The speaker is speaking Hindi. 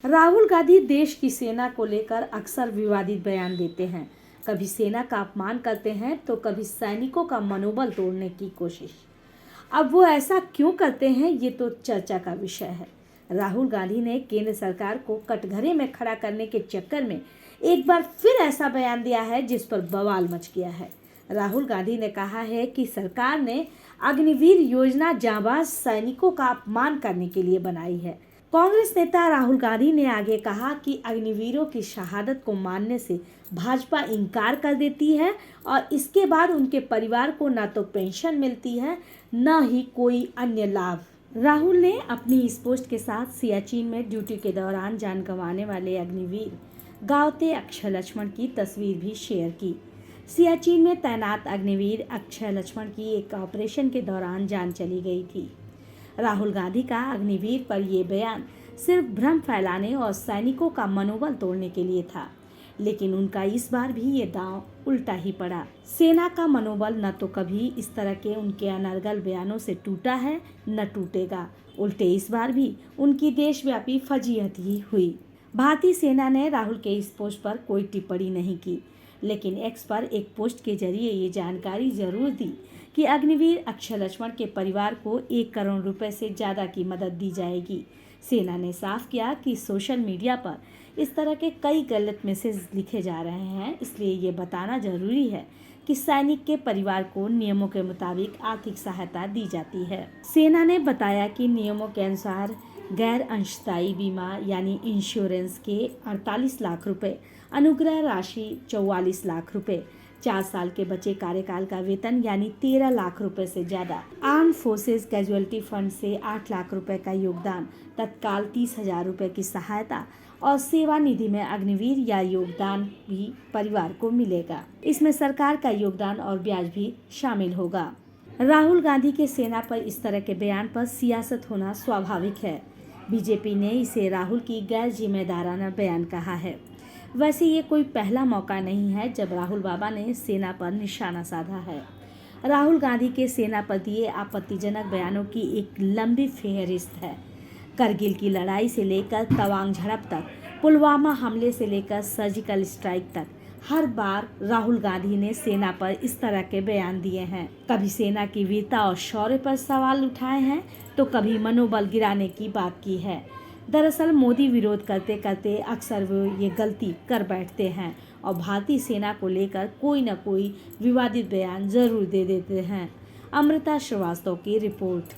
राहुल गांधी देश की सेना को लेकर अक्सर विवादित बयान देते हैं। कभी सेना का अपमान करते हैं तो कभी सैनिकों का मनोबल तोड़ने की कोशिश। अब वो ऐसा क्यों करते हैं, ये तो चर्चा का विषय है। राहुल गांधी ने केंद्र सरकार को कटघरे में खड़ा करने के चक्कर में एक बार फिर ऐसा बयान दिया है जिस पर बवाल मच गया है। राहुल गांधी ने कहा है कि सरकार ने अग्निवीर योजना जांबाज सैनिकों का अपमान करने के लिए बनाई है। कांग्रेस नेता राहुल गांधी ने आगे कहा कि अग्निवीरों की शहादत को मानने से भाजपा इनकार कर देती है और इसके बाद उनके परिवार को न तो पेंशन मिलती है न ही कोई अन्य लाभ। राहुल ने अपनी इस पोस्ट के साथ सियाचिन में ड्यूटी के दौरान जान गंवाने वाले अग्निवीर गावते अक्षय लक्ष्मण की तस्वीर भी शेयर की। सियाचिन में तैनात अग्निवीर अक्षय लक्ष्मण की एक ऑपरेशन के दौरान जान चली गई थी। राहुल गांधी का अग्निवीर पर यह बयान सिर्फ भ्रम फैलाने और सैनिकों का मनोबल तोड़ने के लिए था, लेकिन उनका इस बार भी ये दांव उल्टा ही पड़ा। सेना का मनोबल न तो कभी इस तरह के उनके अनर्गल बयानों से टूटा है न टूटेगा। उल्टे इस बार भी उनकी देशव्यापी फजीहत ही हुई। भारतीय सेना ने राहुल के इस पोस्ट पर कोई टिप्पणी नहीं की, लेकिन एक्स पर एक पोस्ट के जरिए ये जानकारी जरूर दी कि अग्निवीर अक्षय लक्ष्मण के परिवार को 1 करोड़ रुपए से ज़्यादा की मदद दी जाएगी। सेना ने साफ किया कि सोशल मीडिया पर इस तरह के कई गलत मैसेज लिखे जा रहे हैं, इसलिए ये बताना जरूरी है कि सैनिक के परिवार को नियमों के मुताबिक आर्थिक सहायता दी जाती है। सेना ने बताया कि नियमों के अनुसार गैर अंशदायी बीमा यानी इंश्योरेंस के 48 लाख रुपए, अनुग्रह राशि 44 लाख रुपए, 4 साल के बचे कार्यकाल का वेतन यानी 13 लाख रुपए से ज्यादा, आर्म फोर्सेज कैजुअलिटी फंड से 8 लाख रुपए का योगदान, तत्काल 30,000 रुपए की सहायता और सेवा निधि में अग्निवीर या योगदान भी परिवार को मिलेगा। इसमें सरकार का योगदान और ब्याज भी शामिल होगा। राहुल गांधी के सेना पर इस तरह के बयान पर सियासत होना स्वाभाविक है। बीजेपी ने इसे राहुल की गैर जिम्मेदाराना बयान कहा है। वैसे ये कोई पहला मौका नहीं है जब राहुल बाबा ने सेना पर निशाना साधा है। राहुल गांधी के सेना पर दिए आपत्तिजनक बयानों की एक लंबी फेहरिस्त है। करगिल की लड़ाई से लेकर तवांग झड़प तक, पुलवामा हमले से लेकर सर्जिकल स्ट्राइक तक, हर बार राहुल गांधी ने सेना पर इस तरह के बयान दिए हैं। कभी सेना की वीरता और शौर्य पर सवाल उठाए हैं तो कभी मनोबल गिराने की बात की है। दरअसल मोदी विरोध करते करते अक्सर वो ये गलती कर बैठते हैं और भारतीय सेना को लेकर कोई न कोई विवादित बयान जरूर दे देते हैं। अमृता श्रीवास्तव की रिपोर्ट।